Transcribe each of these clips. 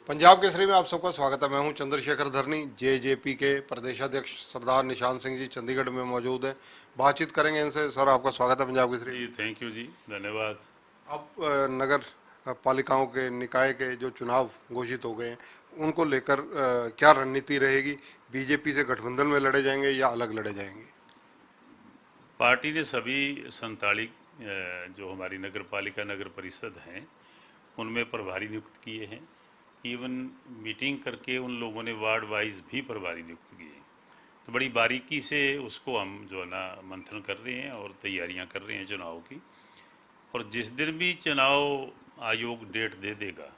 पंजाब केसरी में आप सबका स्वागत है। मैं हूं चंद्रशेखर धरनी। जेजेपी के प्रदेशाध्यक्ष सरदार निशान सिंह जी चंडीगढ़ में मौजूद हैं। बातचीत करेंगे इनसे। सर, आपका स्वागत है पंजाब केसरी में। जी, थैंक यू जी, धन्यवाद। अब नगर पालिकाओं के निकाय के जो चुनाव घोषित हो गए हैं, उनको लेकर क्या रणनीति रहेगी? बीजेपी से गठबंधन में लड़े जाएंगे या अलग लड़े जाएंगे? पार्टी ने सभी 47 जो हमारी नगर पालिका नगर परिषद हैं उनमें प्रभारी नियुक्त किए हैं। इवन मीटिंग करके उन लोगों ने वार्ड वाइज भी प्रभारी नियुक्त किए हैं। तो बड़ी बारीकी से उसको हम जो है ना मंथन कर रहे हैं और तैयारियां कर रहे हैं चुनाव की। और जिस दिन भी चुनाव आयोग डेट दे देगा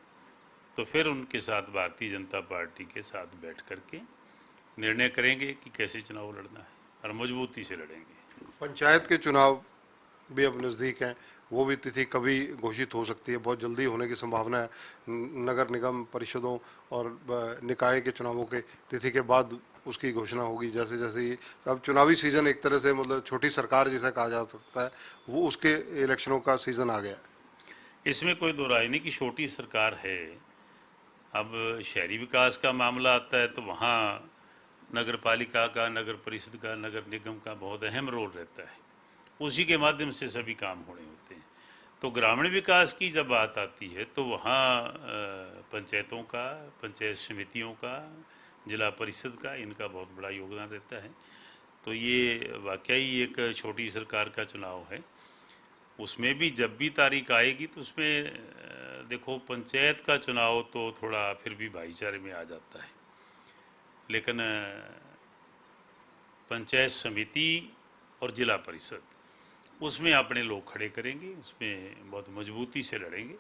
तो फिर उनके साथ भारतीय जनता पार्टी के साथ बैठ करके निर्णय करेंगे कि कैसे चुनाव लड़ना है और मजबूती से लड़ेंगे। पंचायत के चुनाव भी अब नज़दीक हैं। वो भी तिथि कभी घोषित हो सकती है, बहुत जल्दी होने की संभावना है। नगर निगम परिषदों और निकाय के चुनावों के तिथि के बाद उसकी घोषणा होगी। जैसे जैसे ये अब चुनावी सीजन एक तरह से मतलब छोटी सरकार जिसे कहा जा सकता है, वो उसके इलेक्शनों का सीजन आ गया है। इसमें कोई दो राय नहीं कि छोटी सरकार है। अब शहरी विकास का मामला आता है तो वहाँ नगर पालिका का, नगर परिषद का, नगर निगम का बहुत अहम रोल रहता है। उसी के माध्यम से सभी काम होने होते हैं। तो ग्रामीण विकास की जब बात आती है तो वहाँ पंचायतों का, पंचायत समितियों का, जिला परिषद का, इनका बहुत बड़ा योगदान रहता है। तो ये वाकई एक छोटी सरकार का चुनाव है। उसमें भी जब भी तारीख आएगी तो उसमें देखो, पंचायत का चुनाव तो थोड़ा फिर भी भाईचारे में आ जाता है, लेकिन पंचायत समिति और जिला परिषद उसमें अपने लोग खड़े करेंगे, उसमें बहुत मजबूती से लड़ेंगे।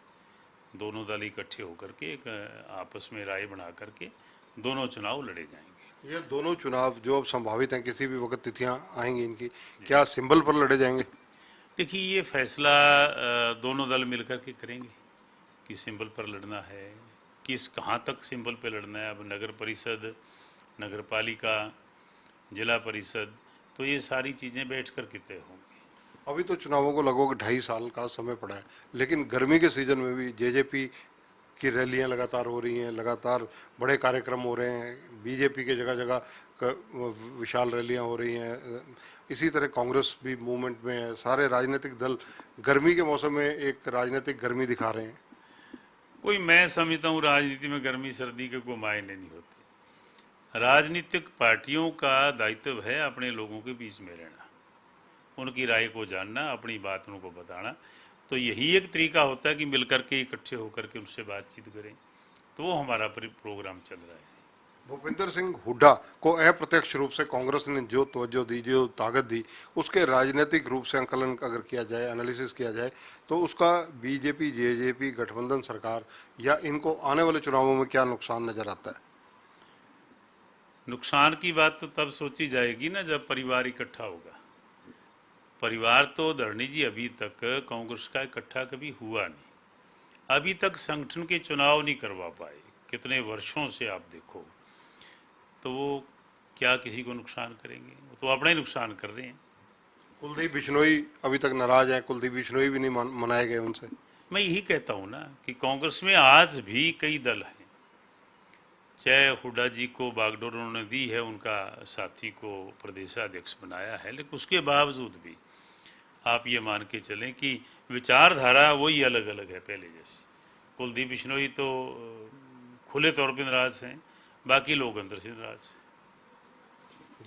दोनों दल इकट्ठे होकर के एक आपस में राय बना करके दोनों चुनाव लड़े जाएंगे। ये दोनों चुनाव जो अब संभावित हैं, किसी भी वक्त तिथियां आएंगी इनकी, क्या सिंबल पर लड़े जाएंगे? देखिए, ये फैसला दोनों दल मिलकर के करेंगे कि सिंबल पर लड़ना है, किस कहाँ तक सिंबल पर लड़ना है। अब नगर परिषद, नगर पालिका, जिला परिषद, तो ये सारी चीज़ें बैठ कर के तय होंगी। अभी तो चुनावों को लगभग 2.5 साल का समय पड़ा है, लेकिन गर्मी के सीजन में भी जेजेपी की रैलियां लगातार हो रही हैं, लगातार बड़े कार्यक्रम हो रहे हैं। बीजेपी के जगह जगह विशाल रैलियां हो रही हैं। इसी तरह कांग्रेस भी मूवमेंट में है। सारे राजनीतिक दल गर्मी के मौसम में एक राजनीतिक गर्मी दिखा रहे हैं। कोई, मैं समझता हूँ राजनीति में गर्मी सर्दी के कोई मायने नहीं होते। राजनीतिक पार्टियों का दायित्व है अपने लोगों के बीच में रहना, उनकी राय को जानना, अपनी बात उनको बताना। तो यही एक तरीका होता है कि मिलकर के इकट्ठे होकर के उनसे बातचीत करें। तो वो हमारा प्रोग्राम चल रहा है। भूपेंद्र सिंह हुड्डा को अप्रत्यक्ष रूप से कांग्रेस ने जो तवज्जो दी, जो ताकत दी, उसके राजनीतिक रूप से आंकलन अगर किया जाए, एनालिसिस किया जाए, तो उसका बीजेपी जेजेपी गठबंधन सरकार या इनको आने वाले चुनावों में क्या नुकसान नजर आता है? नुकसान की बात तो तब सोची जाएगी ना जब परिवार इकट्ठा होगा। परिवार तो धरणी जी अभी तक कांग्रेस का इकट्ठा कभी हुआ नहीं। अभी तक संगठन के चुनाव नहीं करवा पाए कितने वर्षों से, आप देखो। तो वो क्या किसी को नुकसान करेंगे? वो तो अपना ही नुकसान कर रहे हैं। कुलदीप बिश्नोई अभी तक नाराज है। कुलदीप बिश्नोई भी नहीं मनाए गए उनसे। मैं यही कहता हूँ ना कि कांग्रेस में आज भी कई दल हैं। चाहे हुड्डा जी को बागडोर उन्होंने दी है, उनका साथी को प्रदेशाध्यक्ष बनाया है, लेकिन उसके बावजूद भी आप ये मान के चलें कि विचारधारा वही अलग अलग है पहले जैसी। कुलदीप बिश्नोई तो खुले तौर पर नाराज हैं, बाकी लोग अंदर से नाराज हैं।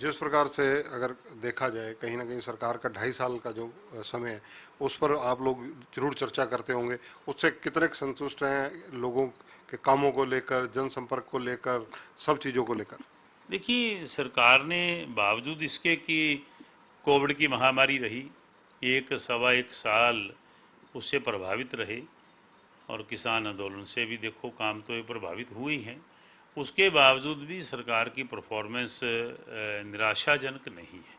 जिस प्रकार से अगर देखा जाए, कहीं ना कहीं सरकार का 2.5 साल का जो समय है, उस पर आप लोग जरूर चर्चा करते होंगे। उससे कितने संतुष्ट हैं लोगों के कामों को लेकर, जनसंपर्क को लेकर, सब चीज़ों को लेकर? देखिए, सरकार ने बावजूद इसके कि कोविड की महामारी रही, एक सवा एक साल उससे प्रभावित रहे, और किसान आंदोलन से भी देखो काम तो ये प्रभावित हुए ही हैं, उसके बावजूद भी सरकार की परफॉर्मेंस निराशाजनक नहीं है।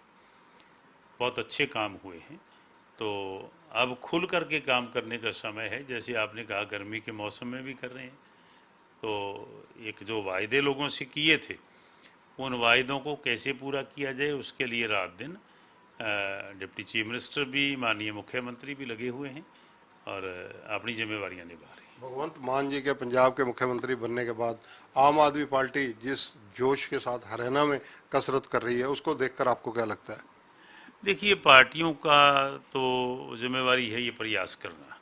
बहुत अच्छे काम हुए हैं। तो अब खुल करके काम करने का समय है। जैसे आपने कहा, गर्मी के मौसम में भी कर रहे हैं। तो एक जो वायदे लोगों से किए थे, उन वायदों को कैसे पूरा किया जाए, उसके लिए रात दिन डिप्टी चीफ मिनिस्टर भी, माननीय मुख्यमंत्री भी लगे हुए हैं और अपनी जिम्मेवारियां निभा रहे हैं। भगवंत मान जी के पंजाब के मुख्यमंत्री बनने के बाद आम आदमी पार्टी जिस जोश के साथ हरियाणा में कसरत कर रही है, उसको देखकर आपको क्या लगता है? देखिए, पार्टियों का तो जिम्मेवारी है ये प्रयास करना,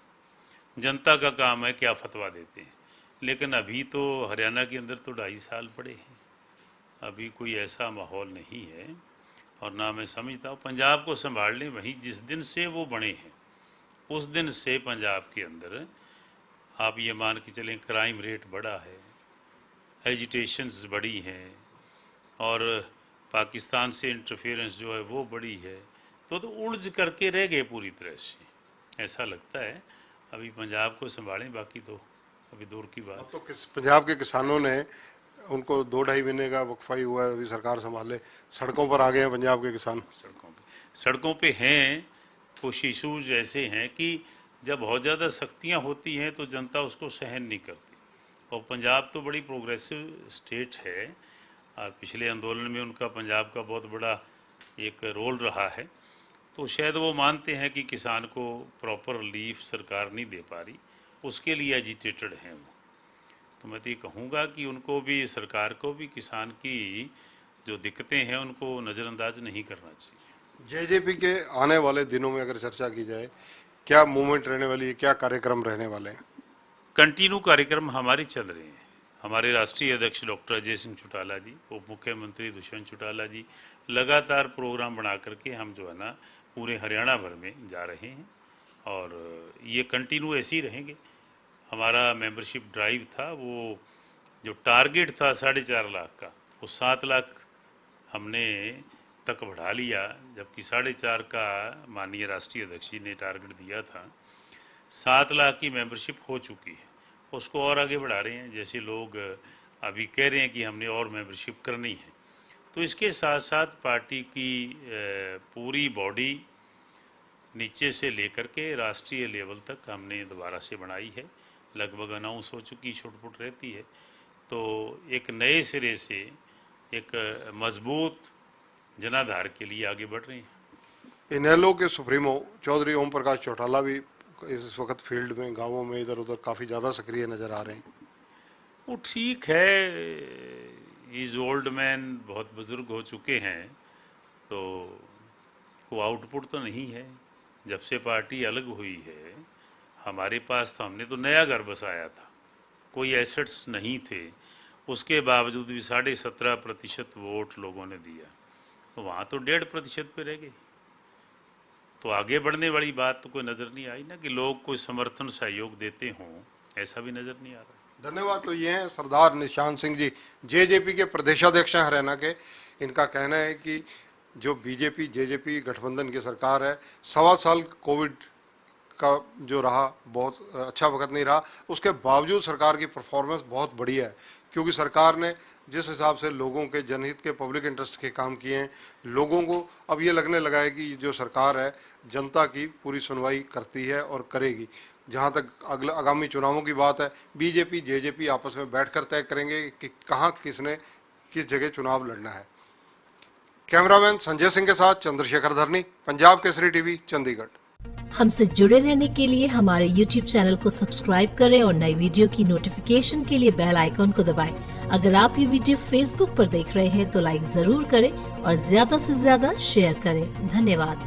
जनता का काम है क्या फतवा देते हैं। लेकिन अभी तो हरियाणा के अंदर तो 2.5 साल पड़े हैं, अभी कोई ऐसा माहौल नहीं है। और ना मैं समझता हूँ पंजाब को संभालने वहीं जिस दिन से वो बने हैं उस दिन से पंजाब के अंदर आप ये मान के चलें क्राइम रेट बढ़ा है, एजिटेशंस बढ़ी हैं और पाकिस्तान से इंटरफेरेंस जो है वो बढ़ी है। तो उलझ करके रह गए पूरी तरह से। ऐसा लगता है अभी पंजाब को संभालें, बाकी तो अभी दूर की बात। तो पंजाब के किसानों ने उनको 2-2.5 महीने का वक्फा ही हुआ है, अभी सरकार संभाले, सड़कों पर आ गए हैं पंजाब के किसान। सड़कों पे हैं। कुछ इशूज ऐसे हैं कि जब बहुत ज़्यादा सख्तियाँ होती हैं तो जनता उसको सहन नहीं करती। और पंजाब तो बड़ी प्रोग्रेसिव स्टेट है और पिछले आंदोलन में उनका पंजाब का बहुत बड़ा एक रोल रहा है। तो शायद वो मानते हैं कि किसान को प्रॉपर रिलीफ सरकार नहीं दे पा रही, उसके लिए एजिटेटेड हैं वो। तो मैं तो ये कहूँगा कि उनको भी, सरकार को भी किसान की जो दिक्कतें हैं उनको नज़रअंदाज नहीं करना चाहिए। जेजेपी के आने वाले दिनों में अगर चर्चा की जाए, क्या मूवमेंट रहने वाली है, क्या कार्यक्रम रहने वाले हैं? कंटिन्यू कार्यक्रम हमारे चल रहे हैं। हमारे राष्ट्रीय अध्यक्ष डॉक्टर अजय सिंह चौटाला जी, उप मुख्यमंत्री दुष्यंत चौटाला जी लगातार प्रोग्राम बना करके हम जो है ना पूरे हरियाणा भर में जा रहे हैं और ये कंटिन्यू ऐसे ही रहेंगे। हमारा मेंबरशिप ड्राइव था, वो जो टारगेट था 4.5 लाख का, वो 7 लाख हमने तक बढ़ा लिया, जबकि 4.5 का माननीय राष्ट्रीय अध्यक्ष जी ने टारगेट दिया था। 7 लाख की मेंबरशिप हो चुकी है, उसको और आगे बढ़ा रहे हैं। जैसे लोग अभी कह रहे हैं कि हमने और मेंबरशिप करनी है, तो इसके साथ साथ पार्टी की पूरी बॉडी नीचे से लेकर के राष्ट्रीय लेवल तक हमने दोबारा से बनाई है। लगभग अनाउंस हो चुकी, छुटपुट रहती है। तो एक नए सिरे से एक मजबूत जनाधार के लिए आगे बढ़ रहे हैं। इनेलो के सुप्रीमो चौधरी ओम प्रकाश चौटाला भी इस वक्त फील्ड में, गांवों में इधर उधर काफ़ी ज़्यादा सक्रिय नज़र आ रहे हैं। वो ठीक है, इज ओल्ड मैन, बहुत बुजुर्ग हो चुके हैं, तो को आउटपुट तो नहीं है। जब से पार्टी अलग हुई है हमारे पास तो, हमने तो नया घर बसाया था, कोई एसेट्स नहीं थे, उसके बावजूद भी 17.5% वोट लोगों ने दिया, तो वहाँ तो 1.5% पे रह गए। तो आगे बढ़ने वाली बात तो कोई नज़र नहीं आई ना, कि लोग कोई समर्थन सहयोग देते हों, ऐसा भी नज़र नहीं आ रहा। धन्यवाद। तो ये हैं सरदार निशान सिंह जी, जेजेपी के प्रदेशाध्यक्ष हैं हरियाणा के। इनका कहना है कि जो बीजेपी जेजेपी गठबंधन की सरकार है, 1.25 साल कोविड का जो रहा, बहुत अच्छा वक्त नहीं रहा, उसके बावजूद सरकार की परफॉर्मेंस बहुत बढ़िया है, क्योंकि सरकार ने जिस हिसाब से लोगों के जनहित के, पब्लिक इंटरेस्ट के काम किए हैं, लोगों को अब ये लगने लगा है कि जो सरकार है जनता की पूरी सुनवाई करती है और करेगी। जहाँ तक अगला आगामी चुनावों की बात है, बीजेपी जेजेपी आपस में बैठकर तय करेंगे कि कहाँ किसने किस जगह चुनाव लड़ना है। कैमरामैन संजय सिंह के साथ चंद्रशेखर धरनी, पंजाब केसरी टीवी, चंडीगढ़। हमसे जुड़े रहने के लिए हमारे YouTube चैनल को सब्सक्राइब करें और नई वीडियो की नोटिफिकेशन के लिए बेल आइकॉन को दबाएं। अगर आप ये वीडियो Facebook पर देख रहे हैं तो लाइक जरूर करें और ज्यादा से ज्यादा शेयर करें। धन्यवाद।